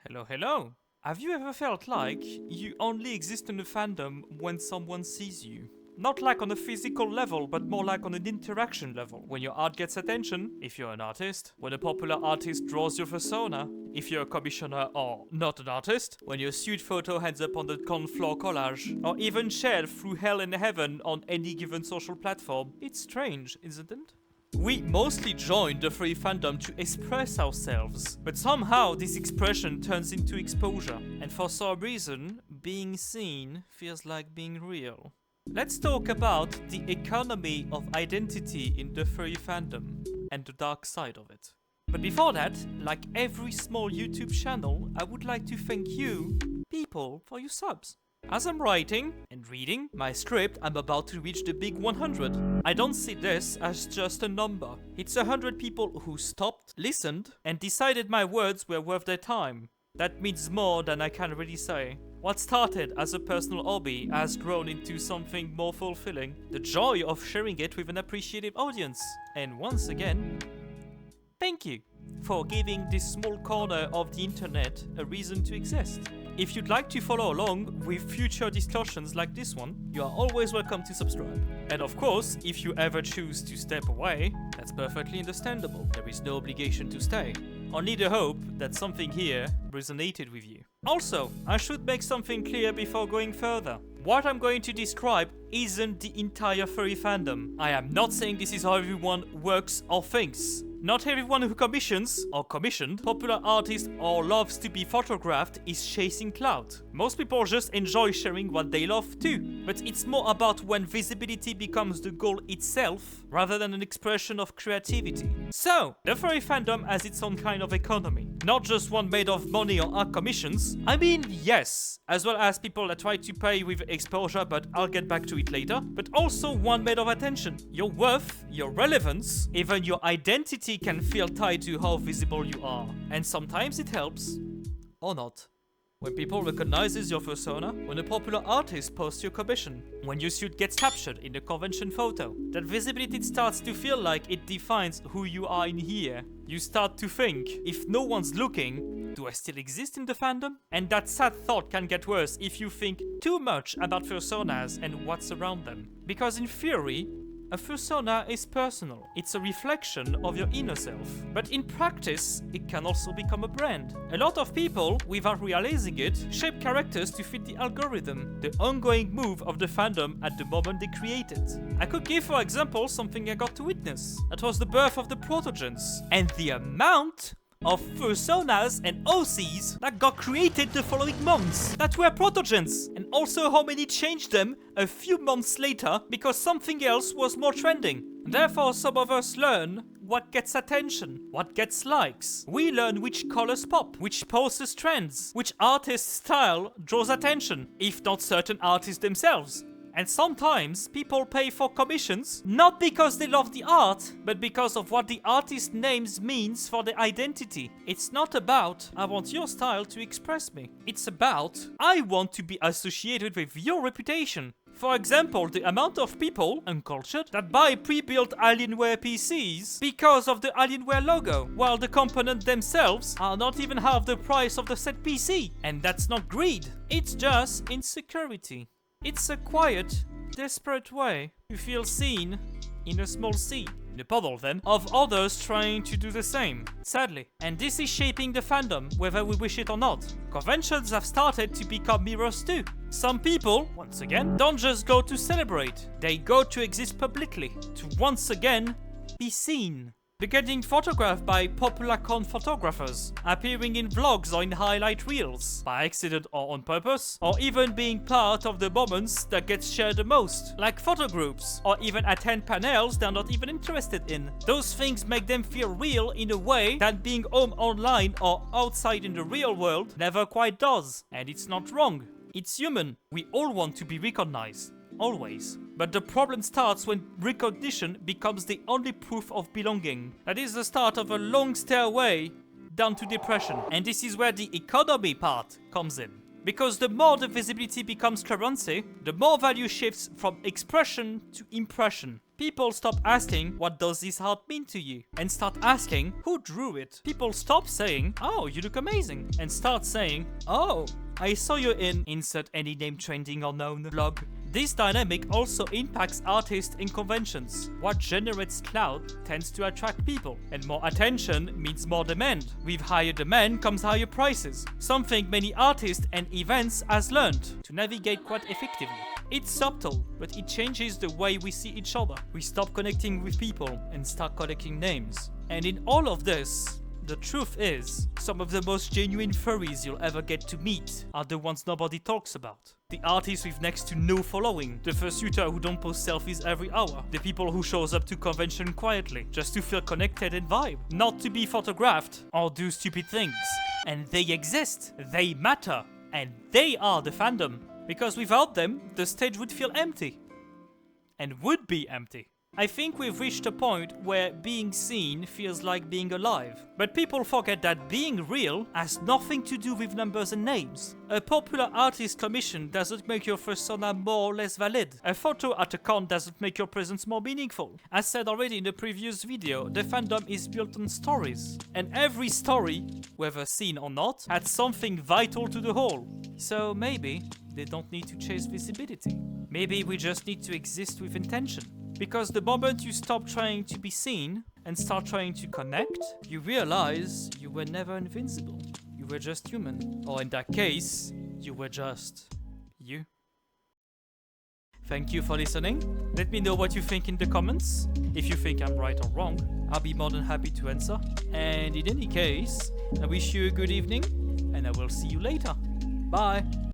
Hello, hello. Have you ever felt like you only exist in a fandom when someone sees you? Not like on a physical level, but more like on an interaction level. When your art gets attention, if you're an artist. When a popular artist draws your persona, if you're a commissioner or not an artist. When your suit photo ends up on the con floor collage, or even shared through hell and heaven on any given social platform. It's strange, isn't it? We mostly joined the furry fandom to express ourselves, but somehow this expression turns into exposure, and for some reason, being seen feels like being real. Let's talk about the economy of identity in the furry fandom, and the dark side of it. But before that, like every small YouTube channel, I would like to thank you, people, for your subs. As I'm writing and reading my script, I'm about to reach the big 100. I don't see this as just a number. It's 100 people who stopped, listened, and decided my words were worth their time. That means more than I can really say. What started as a personal hobby has grown into something more fulfilling. The joy of sharing it with an appreciative audience. And once again, thank you for giving this small corner of the internet a reason to exist. If you'd like to follow along with future discussions like this one, you are always welcome to subscribe. And of course, if you ever choose to step away, that's perfectly understandable. There is no obligation to stay. Only the hope that something here resonated with you. Also, I should make something clear before going further. What I'm going to describe isn't the entire furry fandom. I am not saying this is how everyone works or thinks. Not everyone who commissions, or commissioned, popular artists or loves to be photographed is chasing clout. Most people just enjoy sharing what they love too. But it's more about when visibility becomes the goal itself, rather than an expression of creativity. So, the furry fandom has its own kind of economy. Not just one made of money or art commissions. I mean, yes, as well as people that try to pay with exposure, but I'll get back to it later. But also one made of attention. Your worth, your relevance, even your identity can feel tied to how visible you are. And sometimes it helps, or not. When people recognizes your persona, when a popular artist posts your commission, when your suit gets captured in a convention photo, that visibility starts to feel like it defines who you are in here. You start to think, if no one's looking, do I still exist in the fandom? And that sad thought can get worse if you think too much about personas and what's around them. Because in theory, a persona is personal. It's a reflection of your inner self. But in practice, it can also become a brand. A lot of people, without realizing it, shape characters to fit the algorithm, the ongoing move of the fandom at the moment they create it. I could give, for example, something I got to witness. That was the birth of the protogens. And the amount of personas and OCs that got created the following months that were protogens, and also how many changed them a few months later because something else was more trending. Therefore, some of us learn what gets attention, what gets likes. We learn which colors pop, which poses trends, which artist style draws attention, if not certain artists themselves. And sometimes people pay for commissions, not because they love the art, but because of what the artist names means for their identity. It's not about, I want your style to express me. It's about, I want to be associated with your reputation. For example, the amount of people, uncultured, that buy pre-built Alienware PCs because of the Alienware logo, while the components themselves are not even half the price of the said PC. And that's not greed, it's just insecurity. It's a quiet, desperate way to feel seen in a small sea, in a puddle then, of others trying to do the same, sadly. And this is shaping the fandom, whether we wish it or not. Conventions have started to become mirrors too. Some people, once again, don't just go to celebrate, they go to exist publicly, to once again be seen. They're getting photographed by popular con photographers, appearing in vlogs or in highlight reels, by accident or on purpose, or even being part of the moments that get shared the most, like photo groups, or even attend panels they're not even interested in. Those things make them feel real in a way that being home online or outside in the real world never quite does. And it's not wrong. It's human. We all want to be recognized. Always. But the problem starts when recognition becomes the only proof of belonging. That is the start of a long stairway down to depression. And this is where the economy part comes in. Because the more the visibility becomes currency, the more value shifts from expression to impression. People stop asking, what does this heart mean to you? And start asking, who drew it? People stop saying, oh, you look amazing. And start saying, oh, I saw you in insert any name trending or known blog. This dynamic also impacts artists in conventions. What generates clout tends to attract people, and more attention means more demand. With higher demand comes higher prices, something many artists and events has learned to navigate quite effectively. It's subtle, but it changes the way we see each other. We stop connecting with people and start collecting names. And in all of this, the truth is, some of the most genuine furries you'll ever get to meet are the ones nobody talks about. The artists with next to no following, the fursuiter who don't post selfies every hour, the people who shows up to convention quietly, just to feel connected and vibe, not to be photographed or do stupid things. And they exist, they matter, and they are the fandom. Because without them, the stage would feel empty. And would be empty. I think we've reached a point where being seen feels like being alive. But people forget that being real has nothing to do with numbers and names. A popular artist commission doesn't make your persona more or less valid. A photo at a con doesn't make your presence more meaningful. As said already in the previous video, the fandom is built on stories. And every story, whether seen or not, had something vital to the whole. So maybe they don't need to chase visibility. Maybe we just need to exist with intention. Because the moment you stop trying to be seen and start trying to connect, you realize you were never invincible. You were just human. Or in that case, you were just you. Thank you for listening. Let me know what you think in the comments. If you think I'm right or wrong, I'll be more than happy to answer. And in any case, I wish you a good evening, and I will see you later. Bye!